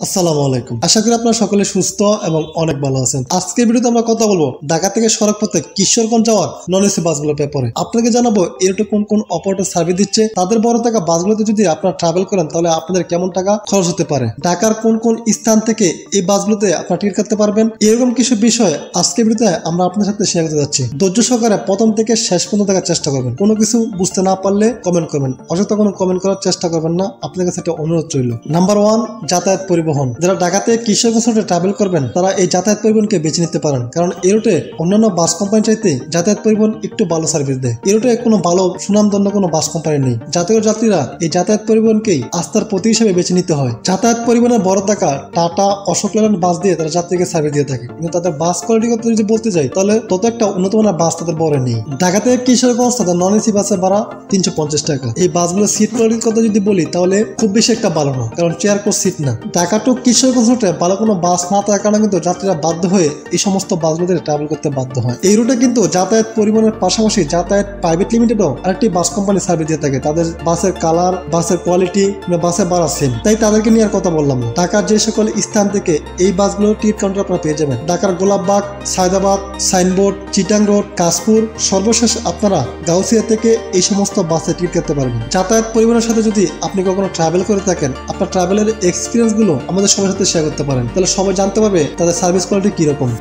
আসসালামু আলাইকুম। আশা করি আপনারা সকলে সুস্থ এবং অনেক ভালো আছেন। আজকের ভিডিওতে আমরা কথা বলবো ঢাকা থেকে সড়ক পথে কিশোরগঞ্জ যাওয়ার নন এসি বাসগুলোর ব্যাপারে। আপনাকে জানাবো এরটা কোন কোন অপারেটর সার্ভিস দিচ্ছে, তাদের বড় থাকা বাসগুলোতে যদি আপনারা ট্রাভেল করেন তাহলে আপনাদের কেমন টাকা খরচ হতে পারে, ঢাকার কোন কোন স্থান থেকে এই বাসগুলোতে আপনারা টিকিট কাটতে পারবেন, এরকম কিছু বিষয় আজকের ভিডিওতে আমরা আপনাদের সাথে শেয়ার করতে যাচ্ছি। ধৈর্য সহকারে প্রথম থেকে শেষ পর্যন্ত দেখার চেষ্টা করবেন। কোনো কিছু বুঝতে না পারলে কমেন্ট করবেন, অযথা কোনো কমেন্ট করার চেষ্টা করবেন না, আপনাদের কাছে একটা অনুরোধ রইল। নাম্বার 1, যাতায়াত পরিবহন। যারা ঢাকাতে কিশোরগঞ্জ রুটে ট্রাভেল করবেন তারা এই যাতায়াত পরিবহনকে বেছে নিতে পারেন, কারণ এই রুটে অন্যান্য বাস কোম্পানি চাইতে যাতায়াত পরিবহন একটু ভালো সার্ভিস দেয়। এই রুটে কোনো ভালো সুনামধন্য কোনো বাস কোম্পানি নেই। জাতীয় যাত্রীরা এই যাতায়াত পরিবহনকেই আস্থার প্রতীক হিসেবে বেছে নিতে হয়। যাতায়াত পরিবহনের বড় থাকা টাটা, অশোক লেল্যান্ড বাস দিয়ে তারা যাত্রীকে সার্ভিস দিয়ে থাকে, কিন্তু তাদের বাস কোয়ালিটি কথা যদি বলতে যাই তাহলে তত একটা উন্নত মানের বাস তাদের বড় নেই। ঢাকা থেকে কিশোরগঞ্জ তাদের নন এসি বাসের ভাড়া 350 টাকা। এই বাসগুলোর সিট কোয়ালিটির কথা যদি বলি তাহলে খুব বেশি একটা ভালো না, কারণ চেয়ার কোচ সিট না। ঢাকা টু কিশোরগঞ্জ রুটে ভালো কোনো বাস না থাকার কারণে কিন্তু যাত্রীরা বাধ্য হয়ে এই সমস্ত বাসগুলোতে ট্রাভেল করতে বাধ্য হয়। এই রুটে কিন্তু যাতায়াত পরিবহনের পাশাপাশি যাতায়াত প্রাইভেট লিমিটেডও আরেকটি বাস কোম্পানি সার্ভিস দিয়ে থাকে। তাদের বাসের কালার, বাসের কোয়ালিটি, বাসের ভাড়া সেম, তাই তাদেরকে নিয়ে আর কথা বললাম না। ঢাকার যে সকল স্থান থেকে এই বাসগুলোর টিকিট কাউন্টার আপনারা পেয়ে যাবেন, ঢাকার গোলাপবাগ, সায়দাবাদ, সাইনবোর্ড, চিটাং রোড, কাশপুর, সর্বশেষ আপনারা গাউসিয়া থেকে এই সমস্ত বাসে টিকিট কাটতে পারবেন। যাতায়াত পরিবহনের সাথে যদি আপনি কখনো ট্রাভেল করে থাকেন, আপনার ট্রাভেলের এক্সপিরিয়েন্স গুলো আমাদের সবার সাথে শেয়ার করতে পারেন, তাহলে সবাই জানতে পারবে তাদের সার্ভিস কোয়ালিটি কিরকম।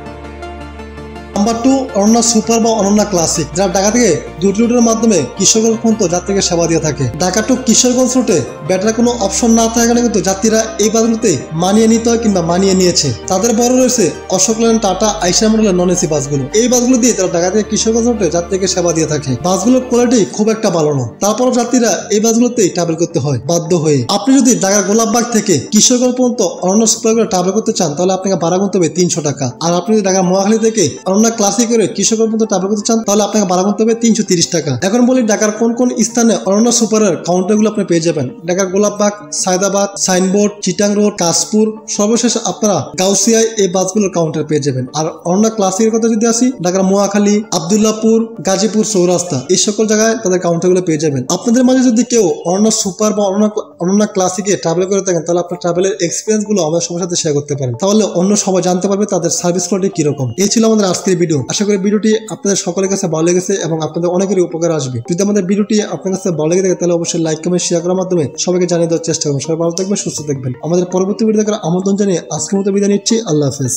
নাম্বার 2, অনন্যা সুপার বা অনন্যা ক্লাসিক, যারা ঢাকা থেকে দুটি রুটের মাধ্যমে কিশোরগঞ্জ পর্যন্ত যাত্রীকে সেবা দিয়ে থাকে। ঢাকা টু কিশোরগঞ্জ রুটে ব্যাটার কোনো অপশন না থাকার কারণে কিন্তু যাত্রীরা এই বাসগুলোতে মানিয়ে নিতে হয় কিংবা মানিয়ে নিয়েছে। তাদের বড় রয়েছে অশোক লেল্যান্ড, টাটা, আইসা মডেলের নন এসি বাসগুলো। এই বাসগুলো দিয়ে তারা ঢাকা থেকে কিশোরগঞ্জ রুটে যাত্রীকে সেবা দিয়ে থাকে। বাসগুলোর কোয়ালিটি খুব একটা ভালো না, তারপরও যাত্রীরা এই বাসগুলোতেই ট্রাভেল করতে হয় বাধ্য হয়ে। আপনি যদি ঢাকার গোলাপবাগ থেকে কিশোরগঞ্জ পর্যন্ত অনন্যা সুপার করে ট্রাভেল করতে চান তাহলে আপনাকে ভাড়া গুনতে হবে 300 টাকা। আর আপনি যদি ঢাকার মহাখালী থেকে অনন্যা ক্লাসিক করে কিশোরগঞ্জ পর্যন্ত ট্রাভেল করতে চান তাহলে আপনাকে ভাড়া গুনতে হবে 330 টাকা। এখন বলি ঢাকার কোন কোন স্থানে অনন্যা সুপারের কাউন্টারগুলো আপনি পেয়ে যাবেন। ঢাকার গোলাপবাগ, সায়দাবাদ, সাইনবোর্ড, চিটাং রোড, কাশপুর, সর্বশেষ আপনারা গাউসিয়ায় এই বাসগুলোর কাউন্টার পেয়ে যাবেন। আর অনন্যা ক্লাসিকের কথা যদি আসি, ঢাকার মহাখালী, আব্দুল্লাহপুর, গাজীপুর চৌরাস্তা, এই সকল জায়গায় তাদের কাউন্টারগুলো পেয়ে যাবেন। আপনাদের মাঝে যদি কেউ অনন্যা সুপার বা অনন্যা ক্লাসিকে ট্রাভেল করে থাকেন তাহলে আপনার ট্রাভেলের এক্সপিরিয়েন্স গুলো আমাদের সবার সাথে শেয়ার করতে পারেন, তাহলে অন্য সবাই জানতে পারবে তাদের সার্ভিস কোয়ালিটি কিরকম। এই ছিল আমাদের আজকের ভিডিও। আশা করি ভিডিওটি আপনাদের সকলের কাছে ভালো লেগেছে এবং আপনাদের অনেকেরই উপকার আসবে। যদি আমাদের ভিডিওটি আপনার কাছে ভালো লেগে থাকে তাহলে অবশ্যই লাইক, কমেন্ট, শেয়ার করার মাধ্যমে সবাইকে জানিয়ে দেওয়ার চেষ্টা করবেন। সবাই ভালো থাকবেন, সুস্থ থাকবেন। আমাদের পরবর্তী ভিডিও দেখার আমন্ত্রণ জানিয়ে আজকের মতো বিদায় নিচ্ছি। আল্লাহ হাফেজ।